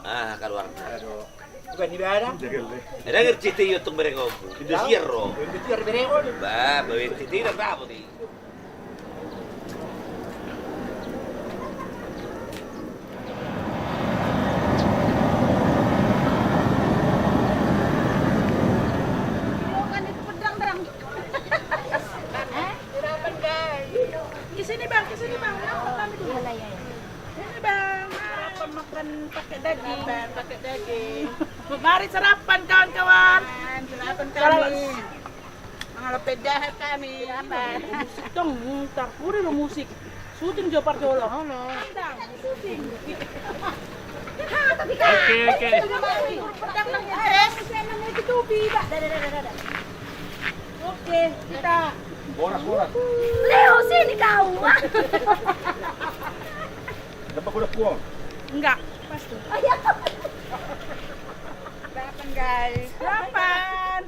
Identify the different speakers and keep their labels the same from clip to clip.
Speaker 1: Ah, keluar.
Speaker 2: Bukan di mana?
Speaker 1: Ada ngerti itu untuk mereka. Itu sierro.
Speaker 2: Itu siar bereko.
Speaker 1: Bah, bawa itu tidak tahu nih.
Speaker 3: Bukan itu pedang terang.
Speaker 2: Kenapa guys?
Speaker 3: Ke sini bang. Kenapa kami dulu? Sini bang. Sarapan makan pakai daging. Mari sarapan kawan-kawan.
Speaker 2: Sarapan kami. Mga pedahan kami.
Speaker 3: Apa? Musik dong, ntar puri lo musik. Syuting Jopar Jolo. Syuting.
Speaker 4: Oke.
Speaker 3: Pedang lang yan. Saya namanya itu biba. Dah. Oke, kita.
Speaker 4: Boras.
Speaker 3: Leo, sini kau.
Speaker 4: Dapat kuda puang.
Speaker 3: Enggak, pas tuh.
Speaker 2: Sarapan guys.
Speaker 3: Sarapan.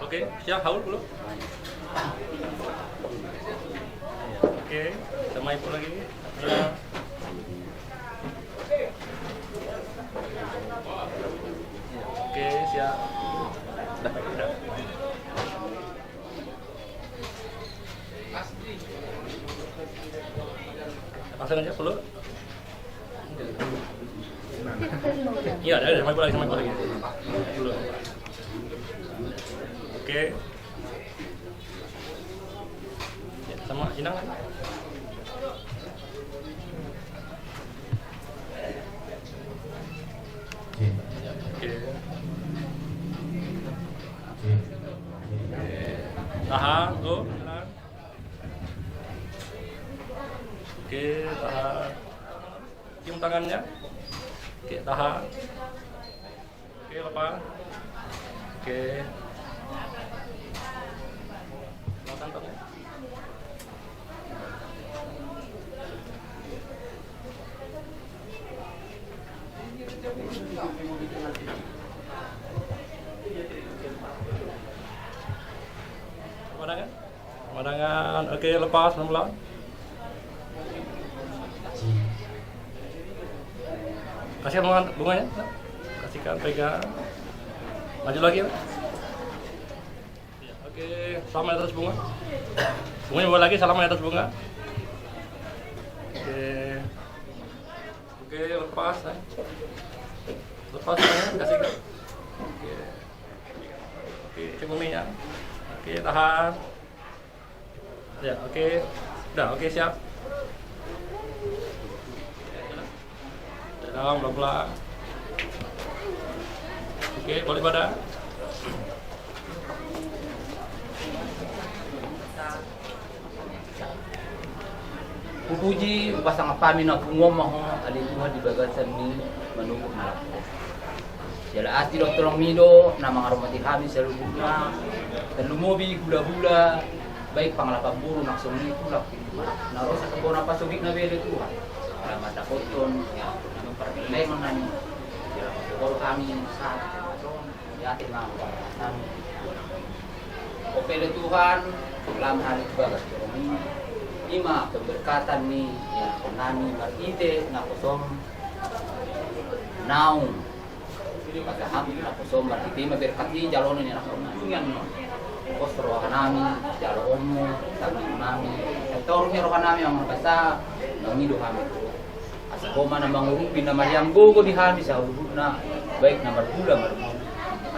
Speaker 4: Oke, siap haul dulu. Oke, sama ibu lagi. Ya. Oke, siap. Udah. Pasang aja dulu. Iya, ada sama ibu lagi. Dulu. Oke. Ya, sama Inang kan? Ya, oke. Tahan, tuh, Inang. Oke, tahan. Cium tangannya. Oke, tahan. Oke, lepas. Oke. Kantongnya. Pemandangan. Oke, lepas pelan-pelan. Kasihkan bunganya. Kasihkan, pegang. Maju lagi. Oke, salam atas bunga. Bunganya bawa lagi, salam atas bunga. Oke, lepas. Lepas tangannya, kasih. Oke, cium minyak. Oke, tahan. Ya, oke. Udah, oke, siap. Dalam, pelan-pelan. Oke, boleh badan.
Speaker 5: Pupuji pasang kami na pungomah alituha di bagasan ni menunggu malam. Jala asti dokter Mido na mga aromati kami sa lubugna dan lumobi gula-gula baik pangalapan buru naksong tulak naro sa kabona pasubik na bele tuha para matakoton ya ng problema na ni kalau kami sa yatin na namin o pele Tuhan dalam hari bagas kami Ima keberkatan ni ya nani maride na kosom naung pagaham na kosom maride maberkati jalon ni na kungan no kosro kanami jalon mo tami nami tor ni ro kanami ang basa nangido kami asa koma na mangurupi na mayamgo ko di hami sa na baik na margula margula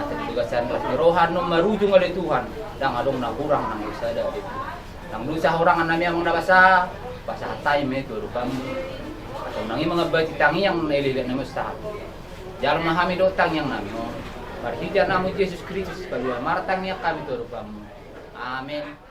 Speaker 5: at tugasan rohan no marujung oleh Tuhan dang adong na kurang nang isa da nang dosa orangan nami amang nabasa basa hatay me turu kami atau nangi mga bati tangi yang nililit na mustahab jalan na kami dotang yang nami o marhijan namu Yesus Kristus pagya maratang niya kami turu kami amen.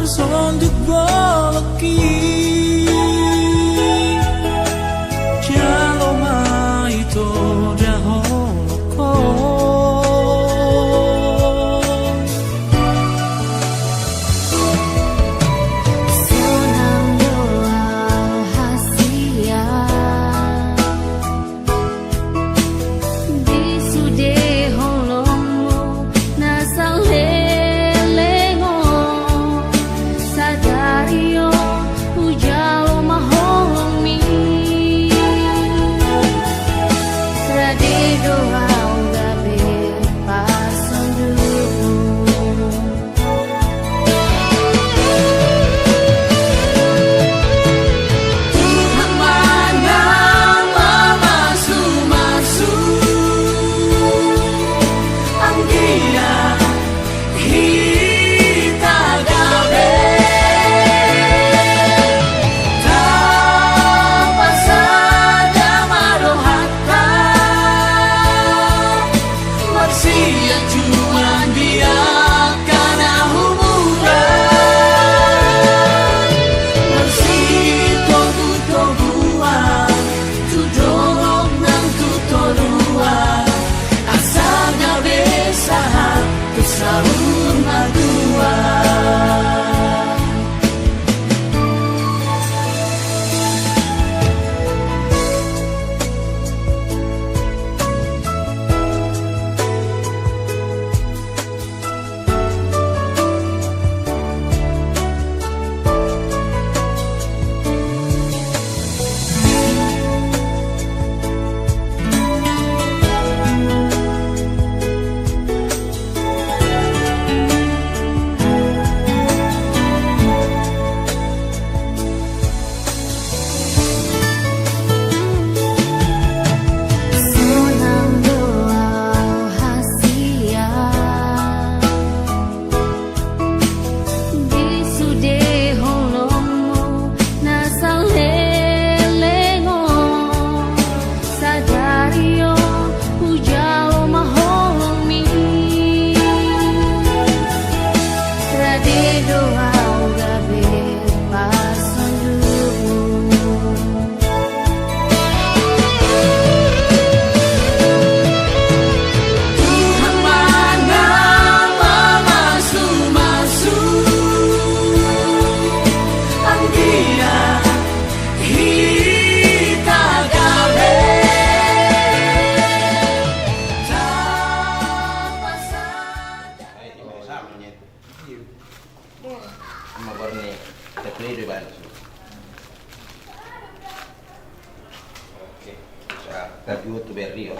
Speaker 6: Sonduk bolaki Jaloma ito daholo
Speaker 7: Sonang doa hasia Di sude holongmo nasang Dario ujalo mahong mi Srade doa gabe pasundu Tuhan mana mamasu-masu Anggia hita gabe Sahur madua
Speaker 1: Tergiuto berrio.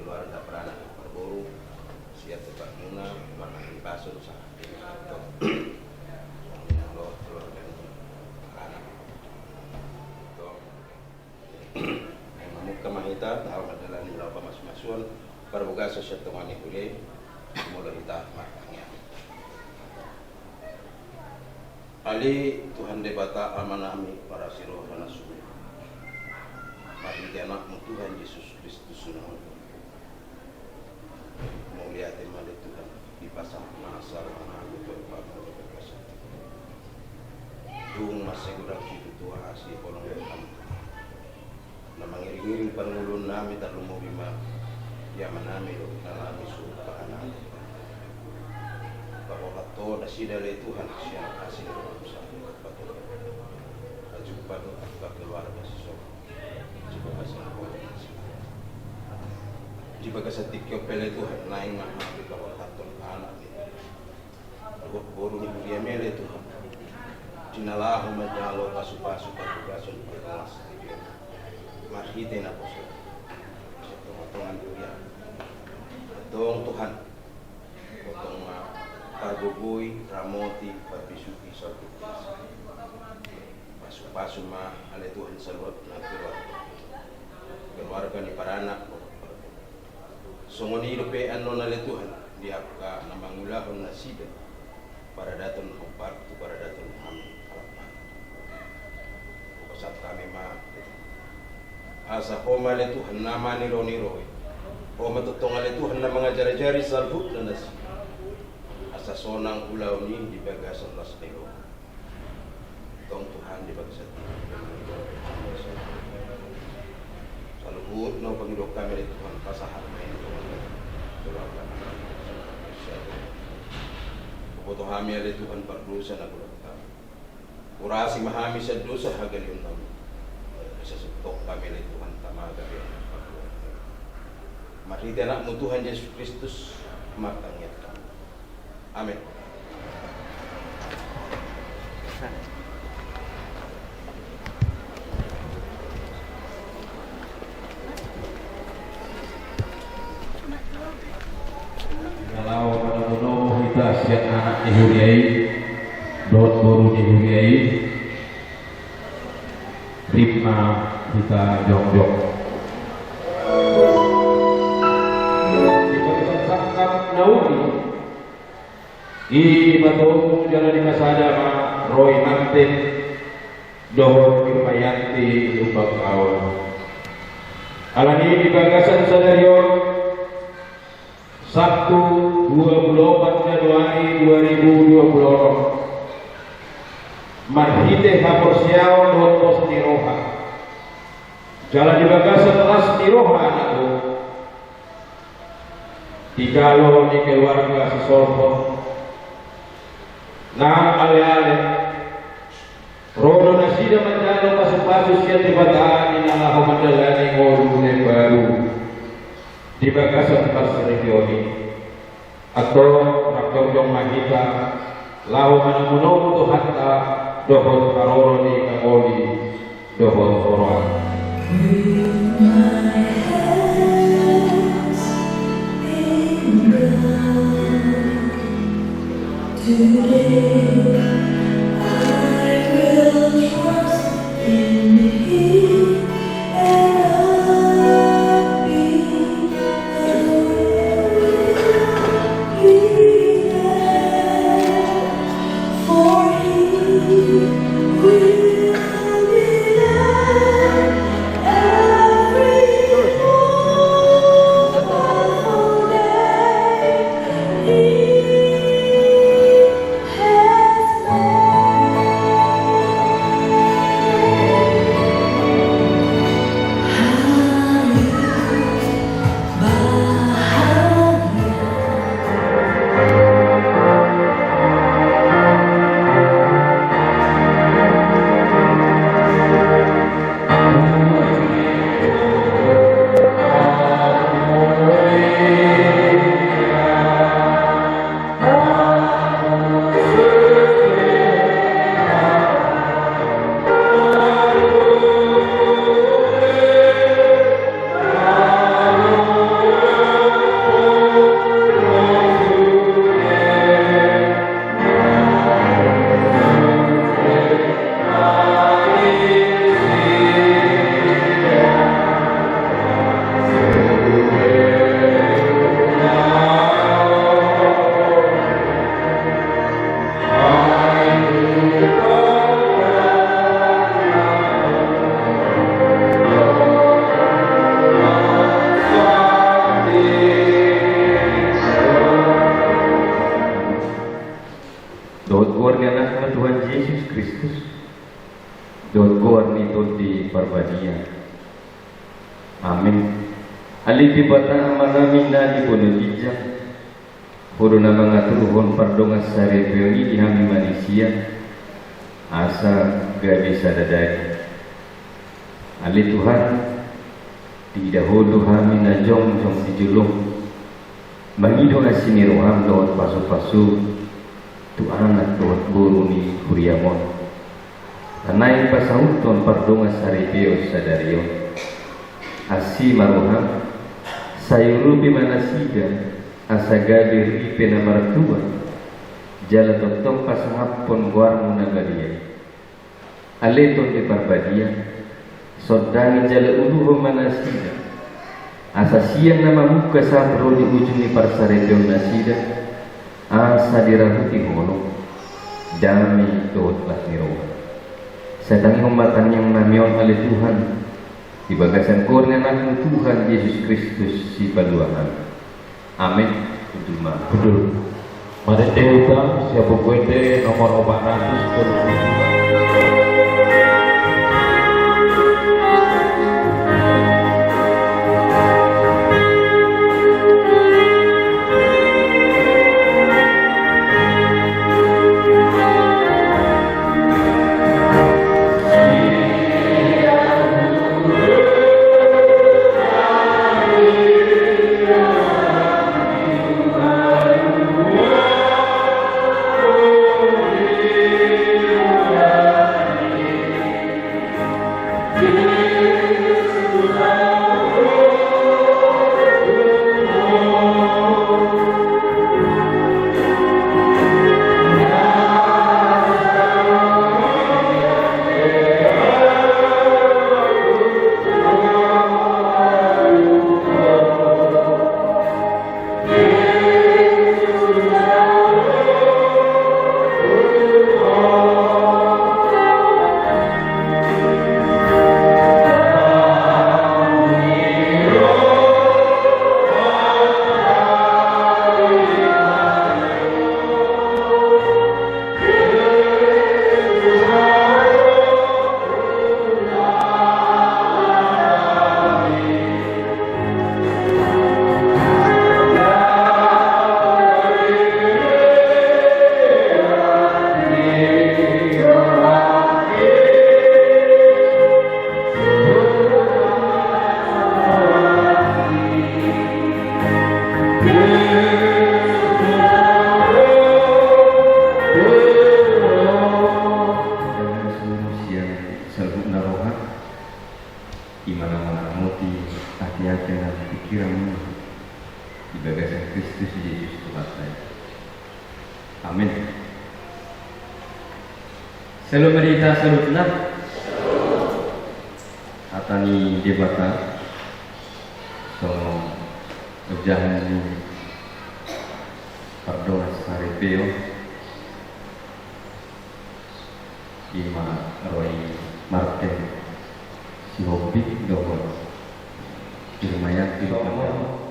Speaker 1: Keluar da perana berburu siap tetap muna warna paso sa
Speaker 8: siya tumani uli mula kita makanya. Ali Tuhan debata amanami para siroh nasuh. Mari anakmu Tuhan Yesus Kristus nama. Mulia tema Tuhan dipasang nasar anakmu berbagai berkasih. Dung masih kurang hidup tua asli kolong kamu. Na mangiring-iring panulun namin at lumubima yaman namin o nalami sumpaan namin. Pagkakato na sinali Tuhan siya nakasing sa aking kapatid. At jumpa doon at pagkalwarga sa sopa. Jumpa sa nakuha sa jumpa sa tikyo pele Tuhan naing mahabi pagkakato ng anak niya. Puro ni Buriamele Tuhan. Dinalaho madalo pasu-pasu pagkugason pagkakas. Marhite na po siya. Sa tungan duya. Atong Tuhan. Atong Pargogoy, Ramoti, Papisuki, Sartukas. Pasu-pasu ale Tuhan sa loob ng keluarga. Keluarga ni Paranak. Sungonido pe ano na le Tuhan. Diap ka na mangulahon na sida. Para daton ng parto, para daton ng aming harapan. Pagkasat kami asa koma le Tuhan nama niro-niro. O matutong ale Tuhan na mga jari-jari salhut na nasi. Asa sonang ulaw ni di bagasan las niro. Tong Tuhan di bagasan. Salhut no pangilok kami le Tuhan pasahan main Tuhan. Tulakan. Puputo kami ale Tuhan pardusa na gulat kami. Urasi mahami sa dosa hagal yun namin. Sa sutok kami le Tuhan tamaga yun. Marita anak mo Tuhan Yesus Kristus makangyat kami. Amen.
Speaker 9: Kalau menurut kita siap anak dihuriai, dot baru dihuriai, rima kita jong-jong. Sangkap Naumi, i batu jalan di Kasada Roy Mantin, Dohor Kirmayanti Lubang Kawan. Alani di Bagasan Sadarion, Sabtu 24 Januari 2020. Marhite Haporsiao Dotos Niroha. Jalan di Bagasan Las Niroha anakku. Tikalo ni keluarga sesolpo. Nang ale-ale. Rodo nasida mandalo pasu-pasu siya tibataan inalaho mandalani ngolune baru. Di Bagasan Pasregioni atau Rakjong Magita lau manamuno tu hatta dohon karoro di kangoli dohon oroan. Kristus dot goar nito di Parbadia. Amin. Aliti bata manami na di bonodija. Puro na mga turuhon pardongas sa rebelli di hami Malaysia. Asa gabi sa dadari. Ali Tuhan, di dahulu kami na jong di julung. Mangido na siniroham doon pasu-pasu. Tuhan at doon guru ni Kuriamon. Kanay pasahuton pardongas sa rebeo sa dariyo. Asi maruham, sayurubi manasiga, asa gabi ripe na martua. Jala totong pasahapon guarmu na badia. Aleton di Parbadia. Sodani jala uluho manasida. Asa siang na mamuka sa bro di ujung ni parsarebeo nasida. Asa dirahuti hono. Dami doot latiro. Sa tanging matang yang namion oleh Tuhan. Di bagasan kornya anak Tuhan Yesus Kristus si paluahan. Amin. Betul. Mari Dewa siapa puede nomor 400. Selalu merita salutna atani debata so ujahan ni pardon saripeo ima roi Martin si hobi dohon firmayan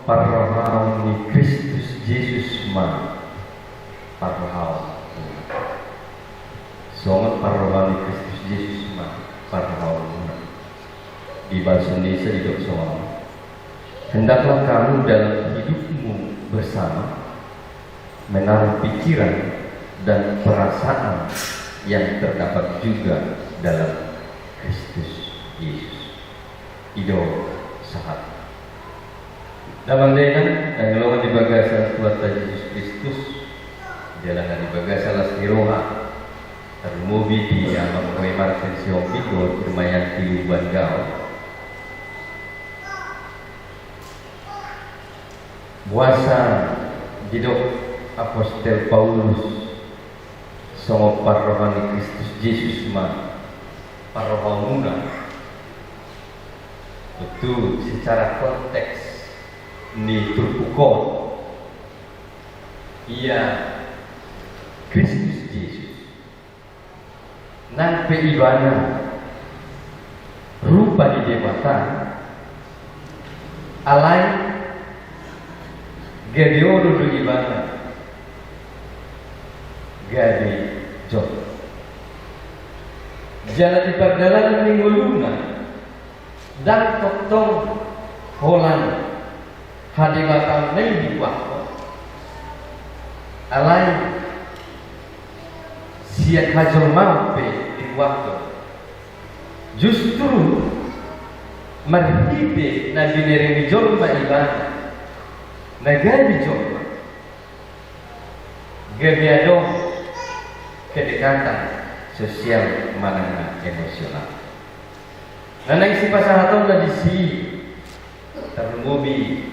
Speaker 9: parahau ni Kristus Yesus ma parahau songat parahau ni Kristus Yesus ma parahau di bahasa Indonesia hidup soal. Hendaklah kamu dalam hidupmu bersama menaruh pikiran dan perasaan yang terdapat juga dalam Kristus Yesus. Ido sahat. Dalam dengan ngelongan di bagasan kuasa Yesus Kristus, jalan di bagasan lastiroha, termobi di alam koi Martin Siopi do lumayan di Bandau. Puasa didok Apostel Paulus songo parrohani Kristus Yesus ma parrohamuna itu secara konteks ni turpukon ia Kristus Yesus nan peibana rupa di dewata alai gadi oru du ibana gadi jod jalan di perjalanan minggu luna dan totong Holland hadibatan di waktu alai siat hajol mampe di waktu justru marhibe na bineri jolma iban nagari jolma gabiado kedekatan sosial menengah emosional. Nah, isi pasahatong na di si terlumubi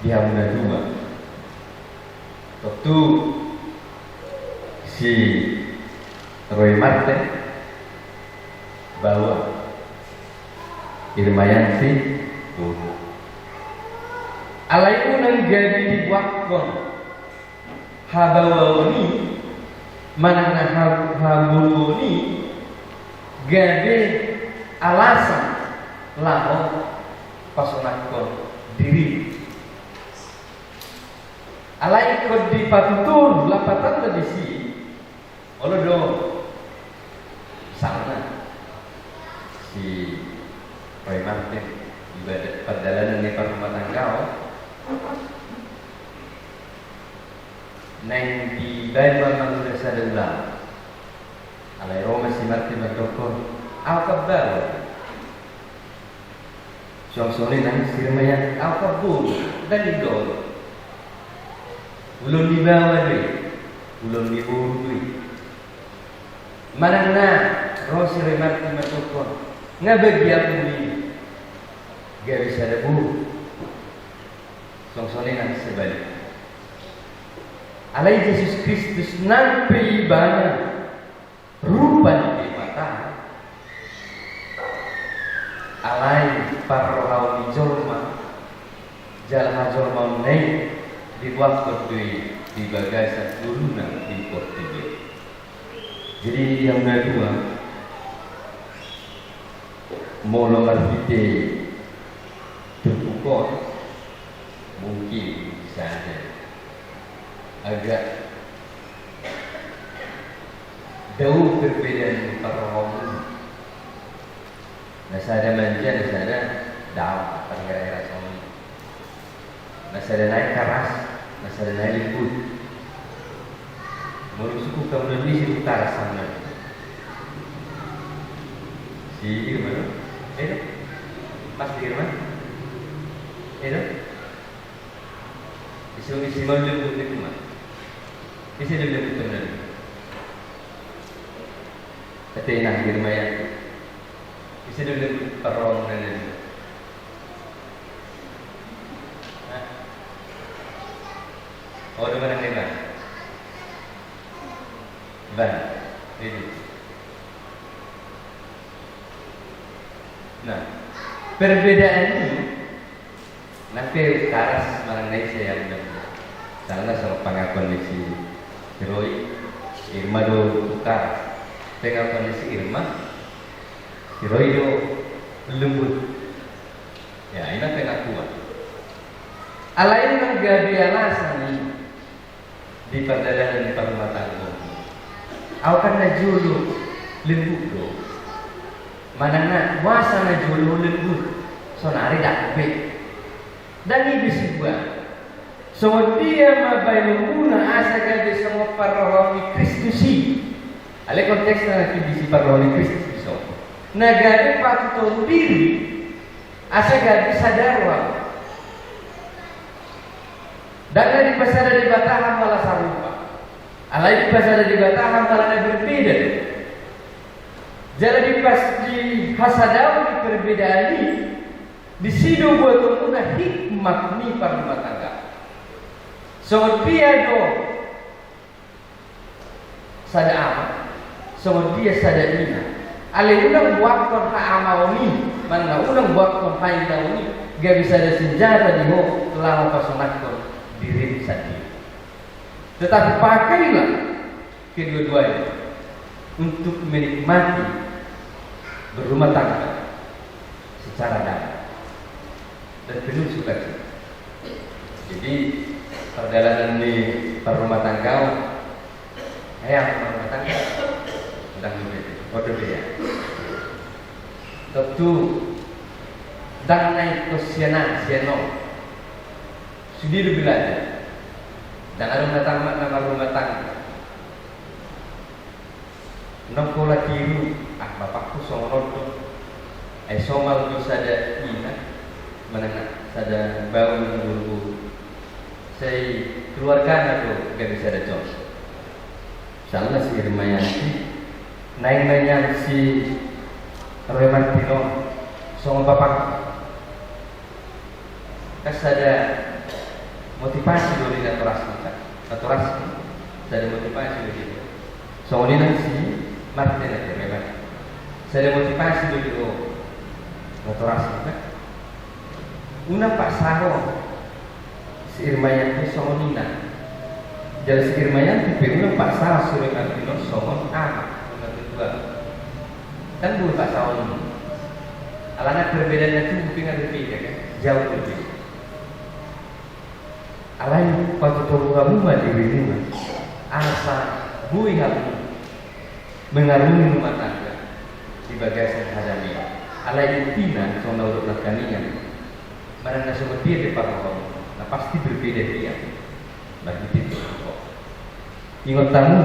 Speaker 9: di hamna dua. Waktu si Roy Martin bawa Irmayanti bunuh. Alai unang jadi diwakon habawani manana habuluni gade alasan laho pasonakon diri alai kod di patutur lapatan tadi si olodo sana si Roy Martin ibadat perjalanan di rumah tangga neng di Bible manusia sadala alai Roma si Martin matokon al-kabar suang-suangin nang sirmayan al-kabur dan idol ulun dibawa duit ulun diburu duit manang na Rosi Roy Martin matokon ngabagi aku ini gak bisa ada buru suang-suangin nang sebalik alai Yesus Kristus nang pribana rupa di mata alai parrohau di jorma jalan jorma meneng di waktu di bagasan turunan di Portugal. Jadi yang kedua molo marhite terpukul mungkin bisa ada agak jauh berbeda para orang. Nasada manja, nasada daun, pengira-gira sama. Nasada naik keras, nasada naik lembut. Menurut suku kemudian di utara sana. Si Irman, Mas Irman, isi mau lembut itu mah. Isi lembut benar. Ketenang Irman. Isi lembut perong dan oh, di mana nih, Bang? Ini. Nah, perbedaan ini nanti karas mengenai saya yang salah sama pengakuan si Roy Irma do karas pengakuan si Irma si Roy do lembut ya ini pengakuan alain nggak alasan nih di perjalanan di rumah tangga aku kan najulu lembut do mana na wasa najulu lembut sonari dak be dan ini sebuah so dia mabailuna asa gabe sama parrohani Kristusi ale konteks na kibisi parrohani Kristus so nagade patuto diri asa gabe sadarwa dan di pasada di Batahan malah sarupa alai di pasada di Batahan malah berbeda jadi pas di hasadaw di perbedaan ini di sini buat umumnya hikmat ni para rumah tangga. So dia do sada ama, so dia sada ina. Ale unang buat kon ha ama oni, mana unang buat kon ha ina oni, gak bisa ada senjata di ho lawan pasangan kon diri sendiri. Tetapi pakailah kedua-duanya untuk menikmati berumah tangga secara damai dan penuh sukacita. Jadi perjalanan di rumah tangga, rumah tangga, sedang berbeda. tentu danai kosiana siano sudah belajar dan nama rumah tangga nongkola tiru bapakku songoronto somal bisa ada ina mana sada bau dulu saya keluarga aku gak bisa ada contoh salah si Irmayanti naik si Roy Martino sama bapak kas ada motivasi dari naturasi ada motivasi dari itu soalnya si Martin aja memang saya ada motivasi dari itu naturasi kan una Pak Saro si Irmayanti sama Nina jadi si Irmayanti una Pak Saro suruh Martino sama anak kedua kan dulu Pak Saro ini alana perbedaannya itu mungkin ada beda kan jauh berbeda alai waktu kamu mah di rumah asa bui kamu mengarungi rumah tangga di bagasan hadami alai intina soal urut lakaninya mana semua dia di kamu nah pasti berbeda dia bagi itu ingat tamu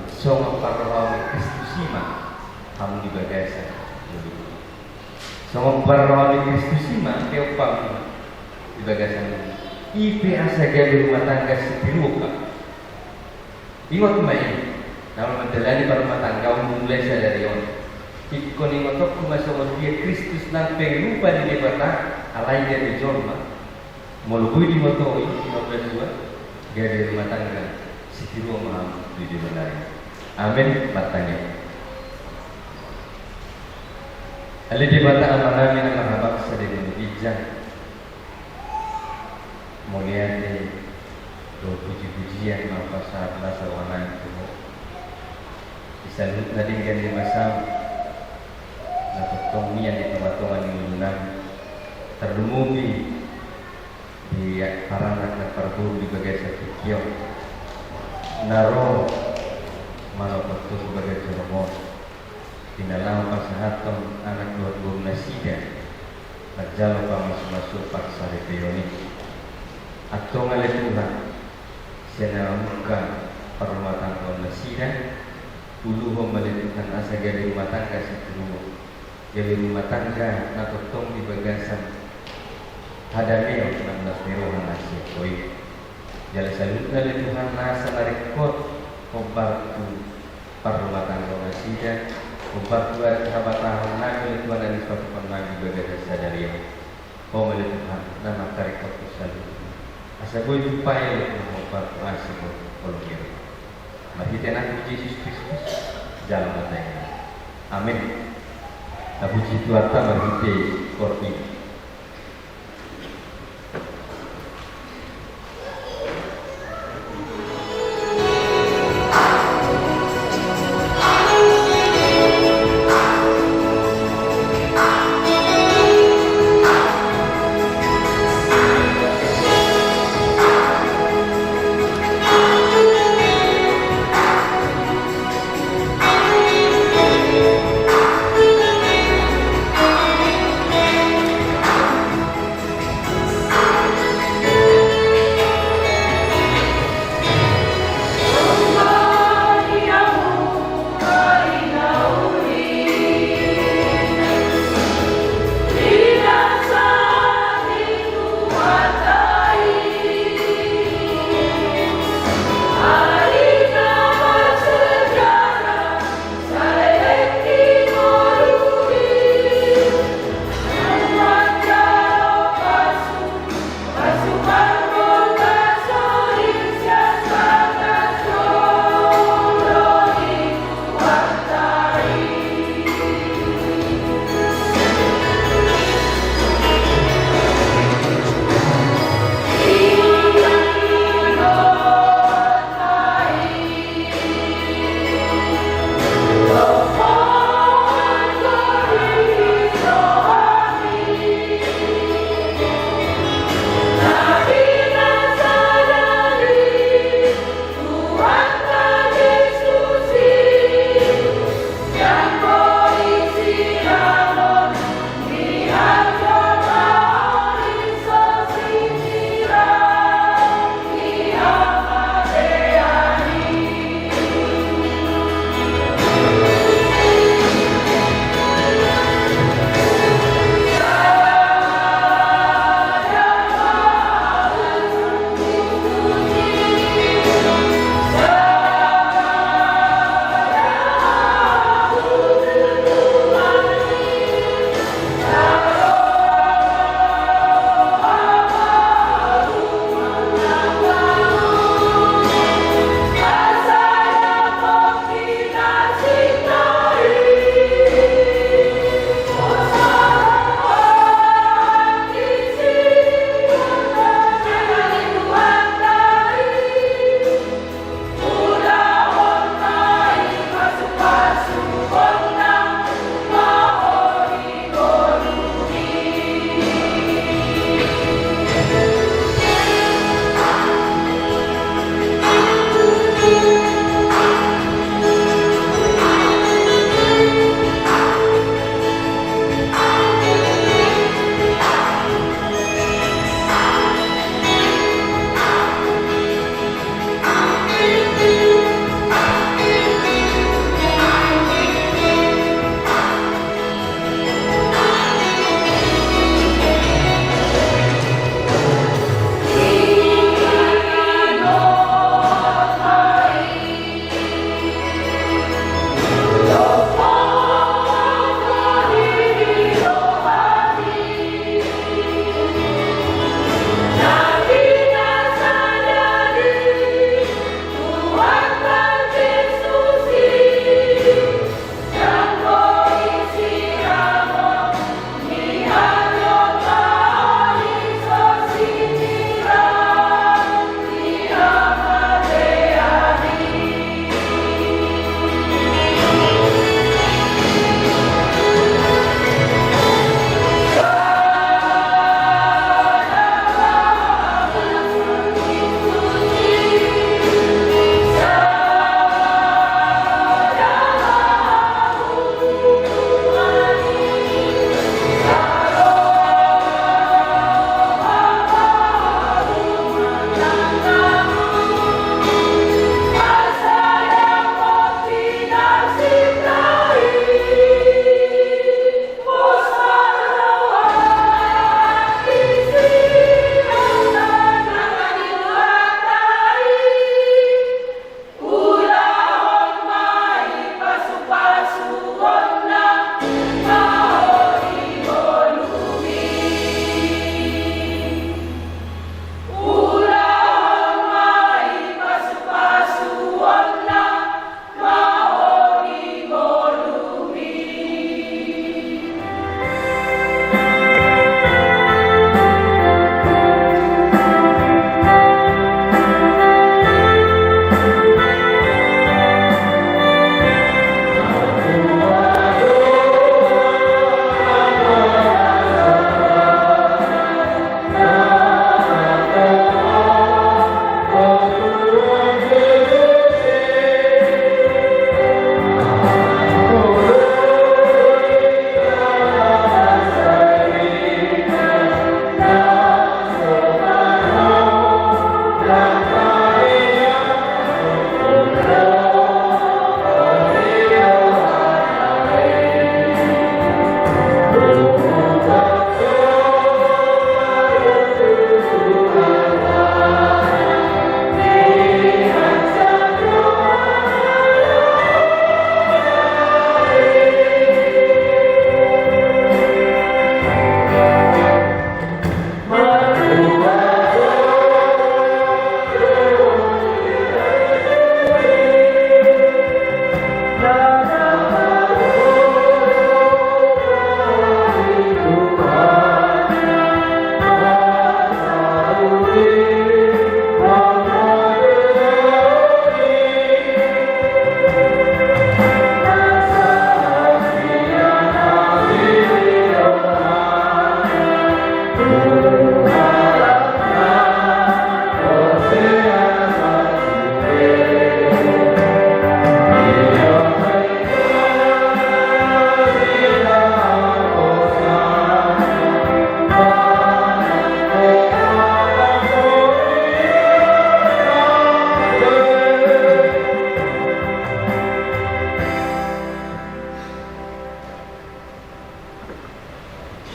Speaker 9: soal parrawami Kristusima kamu di bagasan soal parrawami Kristusima keopam di bagasan IP asaga di rumah tangga setiruka. Ingat main, kalau menjalani rumah tangga mulai sadari on. Ikon ingotok kumasuk dia Kristus nampeng lupa di debata alai dia di jorma. Molukui di moto ini 15 dia di rumah tangga setiruka maham di benar. Amin batanya. Ali debata amanami nama habak sadari bijak. Mulia di puji-pujian maka saat masa warna itu bisa tadi kan di masa nakutomian di tempat-tempat yang terlumui di para anak perburu di bagai satu kiong naro malah waktu sebagai cermon di dalam pasahaton anak dua nasida berjalan masuk paksa repeoni atau ngaletuhan siapa muka rumah tangga nasida ulu meletuhan asa dari rumah tangga setelah dari rumah tangga atau tong di bagasan hadameo 16 terohan nasi koi jalan salut ngaletuhan nasa narekot kompartu rumah tangga nasida kompartu ada sahabat tahun ngaletuhan dari suatu pernah di bagasan sadario meletuhan nama tarekot salut asa gue jumpa ya membuat masih kalau gitu. Mari kita Yesus Kristus jalan matanya. Amin. Nah puji Tuhan bagi korbi.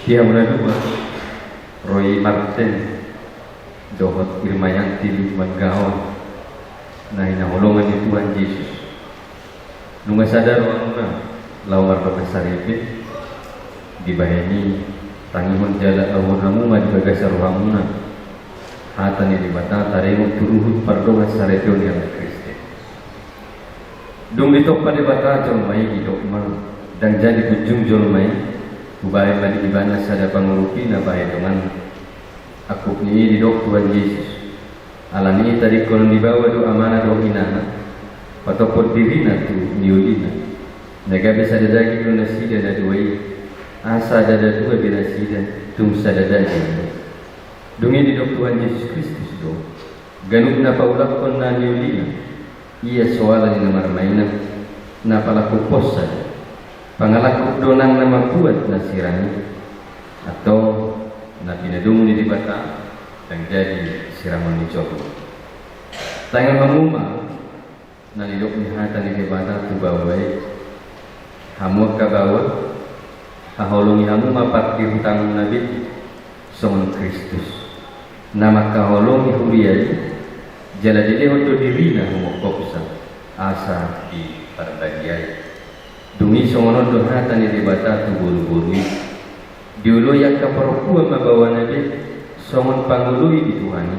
Speaker 9: Dia dua Roy Martin dohot Irmayanti Lukman Gaon nah inaholongan ni Tuhan Yesus nunga sadar wanuna lawar bakasaripit dibahani tangihon jala awon hamuma di bagasar hamuna hata ni dibata taremo turuhut pardonga sarepio ni ang Kriste dung ditok pa dibata jolmai idok ma dan jadi ujung jolmai ubay mali ibana sada pangurupi na bahay dengan aku ni didok Tuhan Yesus alani tadi kolon dibawa do amanah do inana patopot dirina tu niulina naga bisa dadagi do nasida da duai asa dada dua binasida tum sadadagi dungi didok Tuhan Yesus Kristus do ganug na paulak kon na niulina iya soalan ni marmaina na palaku posa pangalaku donang na magbuat na sirani atau na pinadungo ni dibata dan jadi siraman ni Jogo tangan mamuma na nilok ni hata ni dibata tu bawai hamu kabawa haholongi hamu mapati hutang nabi songon Kristus nama kaholongi huriyai jala dile hoto dirina humo kopsa asa di parbagiai dungi songonon do hata ni dibata tu buru-buru diulo yang kaparokua mabawa nabi songon pangului di Tuhani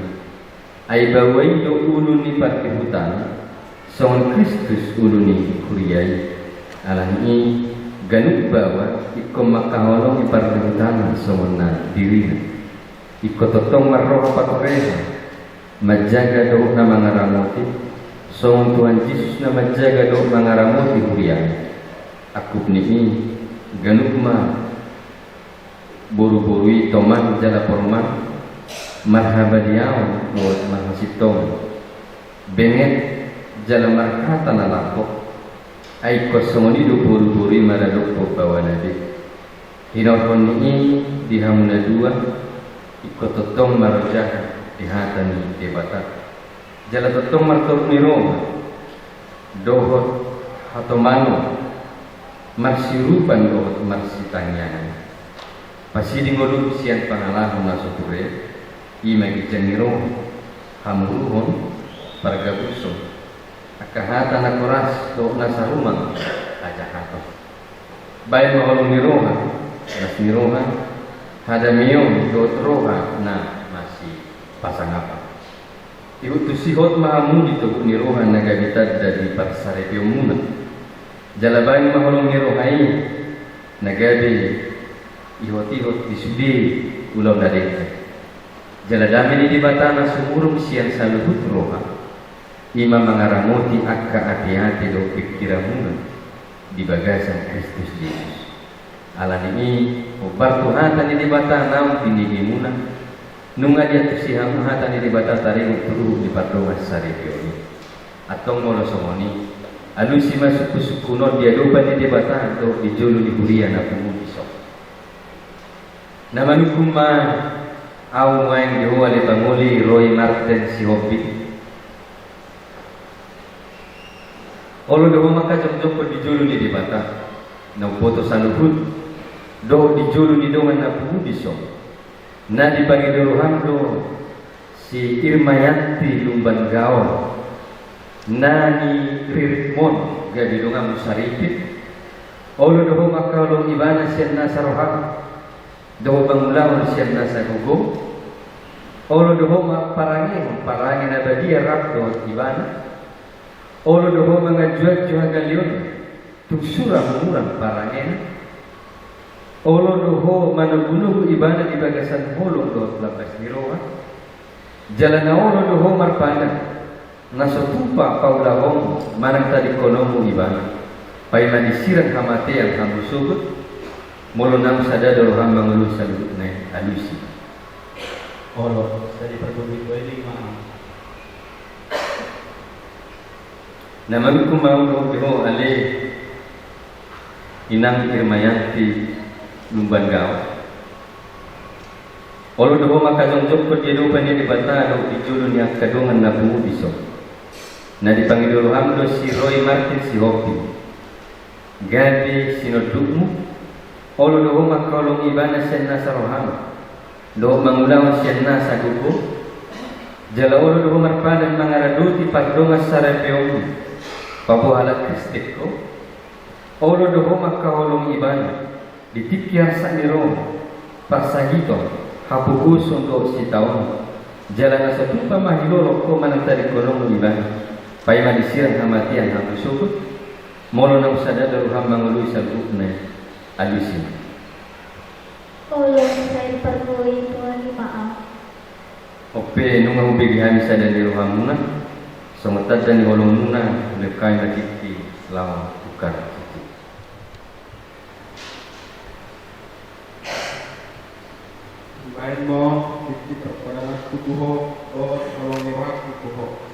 Speaker 9: ay bawai do ulu ni parti hutang songon Kristus ulu ni kuriyai alani ganuk bawa ikko makaholong iparti hutang songon na dirina ikko totong marroh pakoreha majaga do na mangaramoti songon Tuhan Yesus na majaga do mangaramoti kuriyai aku ni ganuk ma buru-burui toman jala porman marhaba diaw lord mahasitong benget jala markata na lapok ay kosongoni do buru-burui maradok po bawa nabi hinokon ni dihamuna dua ikototong marojah dihatan ni debata jala totong martor ni Roma dohot hatomano marsirupan dohot marsitanyana pasti dingoluk sian pangalahu nasuture ima gijangiro hamuruhon pargabuso akahata nakoras do nasarumang aja hato baik maholong niroha nas niroha hadamiyon do troha na masih pasang apa ibu tusihot mahamu itu niroha nagabitad dari parsarepyo muna jalabain maholong nirohai nagabi ihot-ihot disudi ulau nadeka jaladami di batana sumurung siang saluhut roha ima mangaramoti akka hati-hati do pikiramuna di bagasan Kristus Yesus alani ini obar Tuhatan di batana dinigimuna nunga dia tusihamu hatan di batana taring turu di patonga saripyo atong molosomoni alusi masuk sukuno dia doban di batana do di julu di burian aku mubisok nama nukuma au main dihuwa li panguli Roy Martin si Hobi olo doho maka jok-jok di julu di dibata na foto saluhut do di julu di dongan na pubiso na di pangiduruhan do si Irmayanti Lumban Gaon na ni Rirmon gabi dongan musaripit olo doho maka lo ibana siya na sarohang doho bangulawan siya nasa gugo olo doho parangin na badia rap doho ibana olo doho mga juag galion tugsura murang parangin olo doho managunuh ibana di bagasan holong doho lapas niroha jalan na olo doho marpana nasutupa paulahong manang tadi konomu ibana pay manisirang hamate ang hamusugot molo nam sada doram mangulus salut na alusi olo tadi pergubit ko ini ma naman ko maulo biho ale inang Irmayanti Lumban Gaon olo doho makazonjok ko dia do pani di bata do dijulu ni kadongan na bubiso na di pangiduluham do si Roy Martin si Hopi gadi sinodukmu Olo doho makolong ibana senna saroham. Do mangulaw senna sagupo. Jala olo doho marpadan mangaraduti pagdonga sarapeong. Pabuhala kristiko. Olo doho makaholong ibana. Ditikyar sa niro. Parsagito. Hapukuson do si taon. Jala na sa tupa mahilolo ko manantari kolong ibana. Pay malisir hamatian hapusukot. Molo na usada daruham mangului sa grup na alisin.
Speaker 10: Tolong saya perluin Tuhan maaf.
Speaker 9: Ope nung ubigihan sa daruham muna. Sumatad dan holong muna lekay nakiti lawa tukar.
Speaker 11: Baik mo kita pada kutuho o holong iwak kutuho.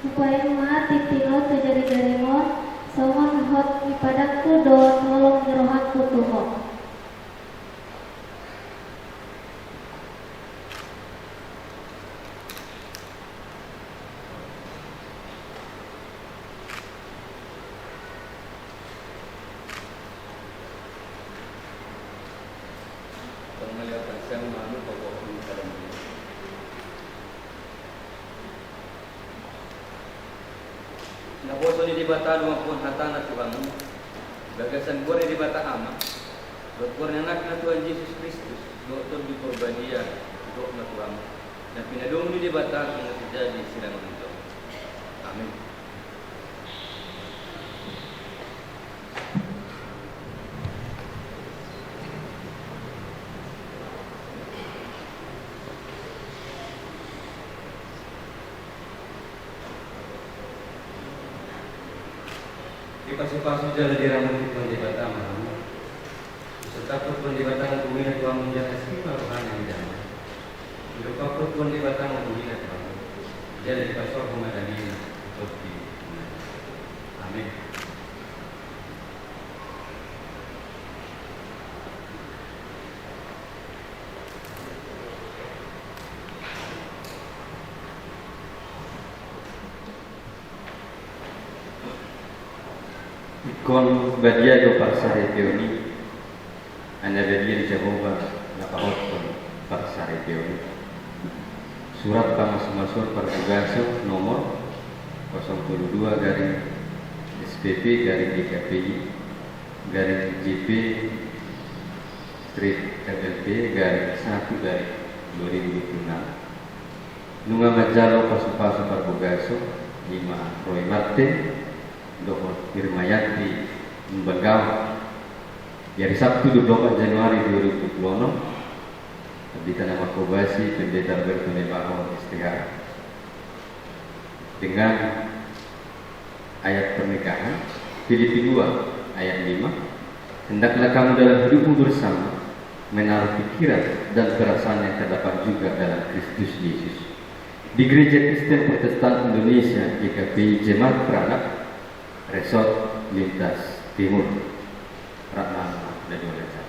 Speaker 10: Supaya mati tino terjadi mo, sawan hot ipadakku do tolong nyerohanku tuho.
Speaker 5: Naboso ni dibata lumapun hatana Tuhan. Gagasan gua ni dibata ama. Doktor anak na Tuhan Yesus Kristus. Doktor di korbadia. Doktor na Tuhan. Dan pinadong ni dibata kung terjadi silang itu. Amin.
Speaker 9: Pasu-pasu jalan di rambut pun di batang, setakut pun di batang bumi Tuhan menjaga semua rohani yang jalan. Lupa pun di batang bumi Tuhan, jadi di pasal pemadani untuk di. Amin. Kon badia do parsare teoni anda badia di Jehovah napaot kon parsare teoni surat pamasmasur pertugaso nomor 022 garing SPP garing DKPI garing JP strip LLP garing 1 garing 2026 nunga majalo pasu-pasu pertugaso 5 Roy Martin Dr. Firmayati Mbagam dari Sabtu 24 Januari 2020 di Tanah Makobasi Pendeta Alberto Nebaho STH dengan ayat pernikahan Filipi 2 ayat 5 hendaklah kamu dalam hidupmu bersama menaruh pikiran dan perasaan yang terdapat juga dalam Kristus Yesus di Gereja Kristen Protestan Indonesia GKPI Jemaat Peranak Resort Lintas Timur Ratna dan Yolensa.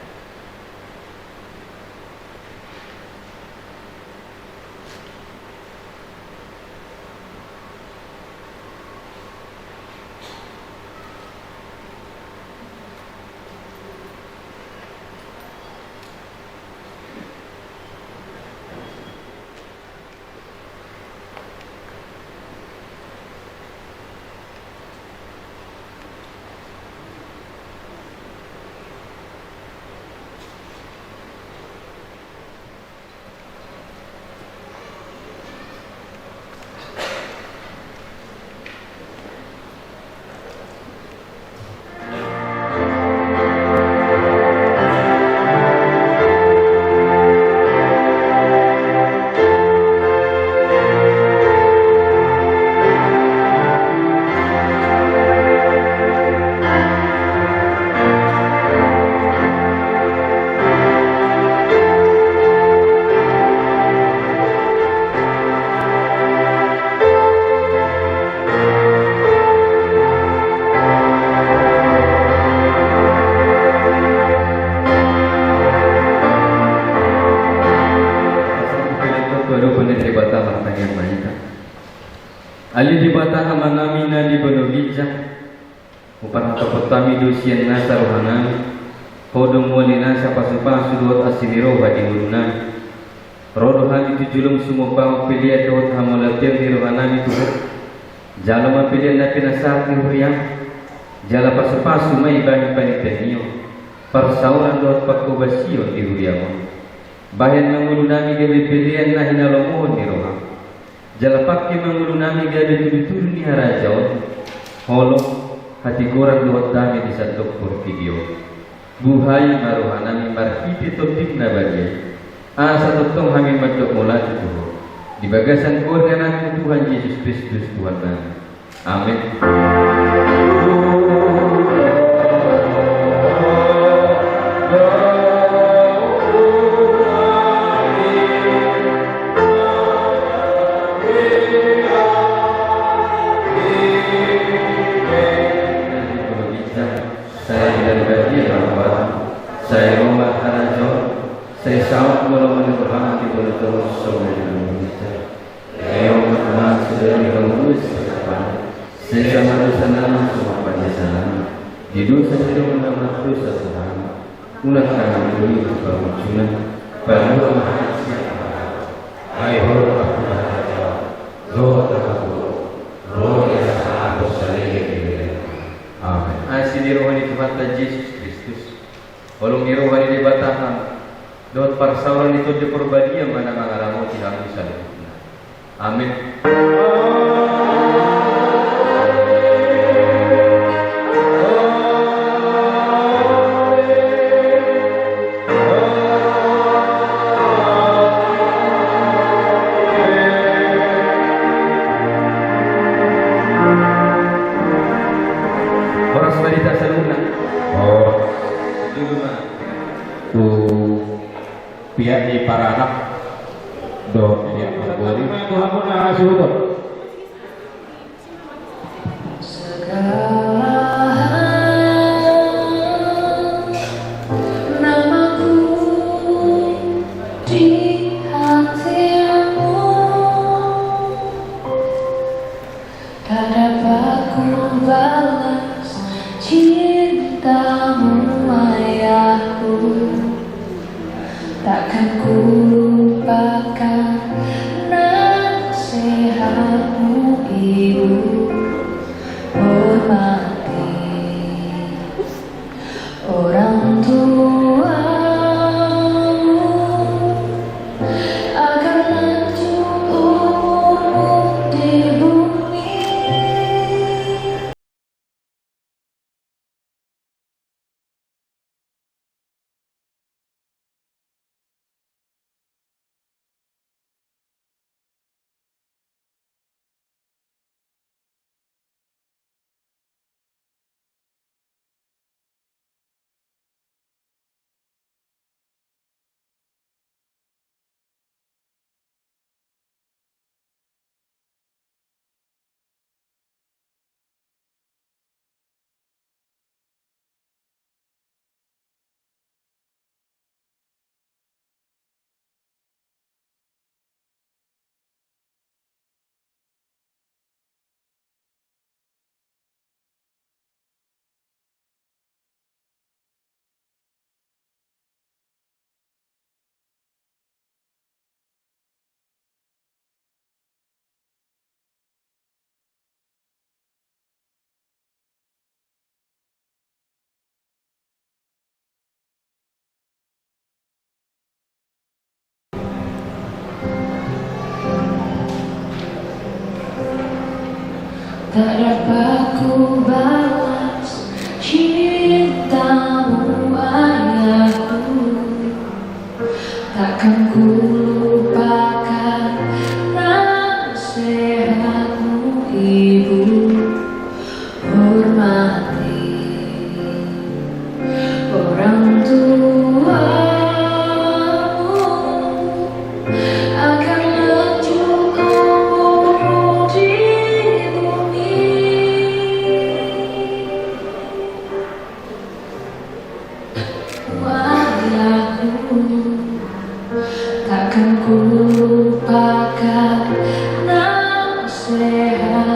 Speaker 9: Ali di batang manamina di bonogijang upara topotami dosian nasa rohanami hodong walina sa pasupasu duot asiniro hadi urunami rodo hadi tujulung sumupang pilihan duot hamolatiang di rohanami tuhuk jalama pilihan na pinasati huriyang jala pasupasu may bahi panitaniyo parsauran duot pakubasiyo di huriyang bayan mangulunami gabi pilihan na hinalomohon di rohang jalapakki mangulunami gabi tudu-tudu ni harajaon holong hati kurang duot dami di sandok video buhay maruhanami marhiti topik na bagay asa totong kami madok mula itu di bagasan keluarga Tuhan Yesus Kristus Tuhan kami. Amin. Saya Muhammad Hanajo, saya sahut golongan Tuhan di bulan terus semuanya Indonesia. Saya Muhammad sudah dihembus saya sama sana semua pada sana. Di dosa saya menambah dosa Tuhan. Ulah kami beri kemunculan pada Tuhan siapa. Hai hormat aku bahagia, roh terharu, roh yang sangat besar. Amin. Asli rohani Tuhan Yesus Kristus. Walau miru hari di batahan dot parsauran itu di perbadian mana mangalamu tidak bisa dihubungi. Amin. Orang wanita saluna. Oh. Tu pihak di para anak do dia berbori Tuhan pun ngasih itu
Speaker 7: namaku di hatimu tak dapat ku balas cintamu ayahku. Takkan ku lupakan nasihatmu ibu. Hormati orang tuamu agar lanjut umurmu di bumi. Tak dapat ku balas cintamu ayahku. Takkan ku lupakan nasihatmu ibu. Hormati orang tuamu agar lanjut umurmu di takkan ku lupakan nasihat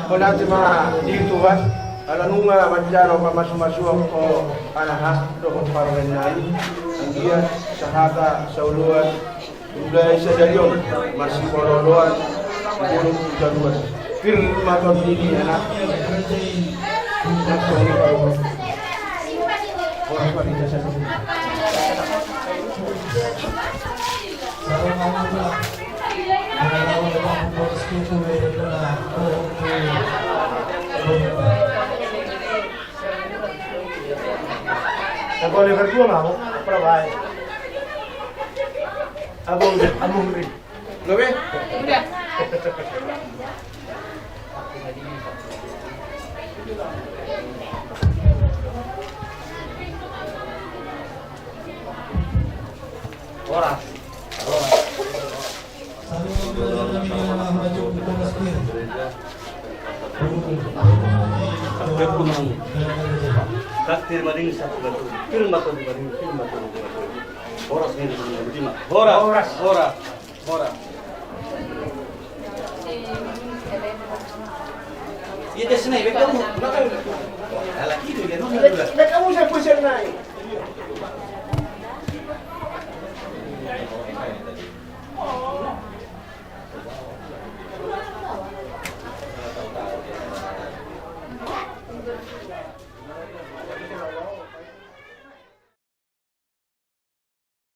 Speaker 11: Wala si mga dito ba? Alam nga, manjaro pa masumasuang ko anahas doon parangan ang iya sa hata, sa uluan, ulay sa dalyon, masiporoluan, sigurong ikaluan. Firma to dini anak. Nagsoni pa rin. Oras pa rin sa sasabit.
Speaker 12: Ako liver ko nga ako, prabahay. Abong rin.
Speaker 11: Lobe?
Speaker 3: Udah.
Speaker 12: Oras.
Speaker 1: Takdir maring sa batu, firma to maring firma to. Oras ni lima. Horas.
Speaker 11: Mora.
Speaker 1: Iya, dia senai, kamu.
Speaker 11: Kamu siapa yang naik?